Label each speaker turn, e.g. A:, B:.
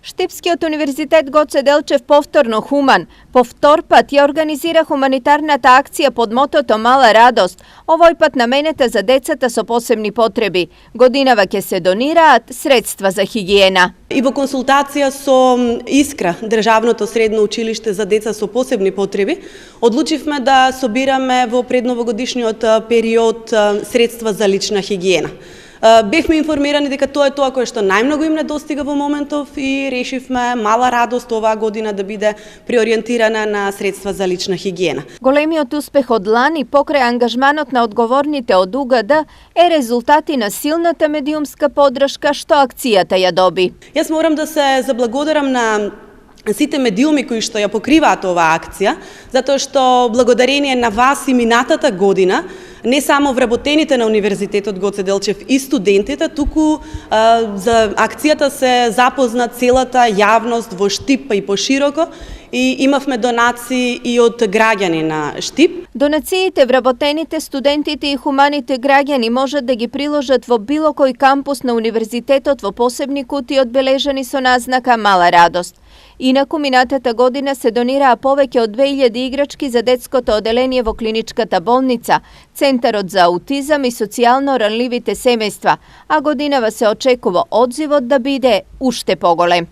A: Штипскиот универзитет Гоце Делчев повторно хуман. По втор пат ја организира хуманитарната акција под мотото Мала радост, овој пат наменета за децата со посебни потреби. Годинава ќе се донираат средства за хигиена.
B: И во консултација со Искра, Државното средно училиште за деца со посебни потреби, одлучивме да собираме во предновогодишниот период средства за лична хигиена. Бевме информирани дека тоа е тоа кое што најмногу им недостига во моментов и решивме Мала радост оваа година да биде преориентирана на средства за лична хигиена.
A: Големиот успех од лани покрај ангажманот на одговорните од УГД е резултати на силната медиумска поддршка што акцијата ја доби.
B: Јас морам да се заблагодарам на сите медиуми кои што ја покриваат оваа акција, затоа што благодарение на вас и минатата година не само вработените на Универзитетот Гоце Делчев и студентите, туку за акцијата се запозна целата јавност во Штип, па и пошироко, и имавме донации и од граѓани на Штип.
A: Донациите вработените, студентите и хуманите граѓани можат да ги приложат во било кој кампус на Универзитетот во посебни кутии одбележани со назнака Мала радост. Инаку минатата година се донираа повеќе од 2000 играчки за детското оделение во клиничката болница, Центарот за аутизам и социјално ранливите семејства, а годинава се очекува одзивот да биде уште поголем.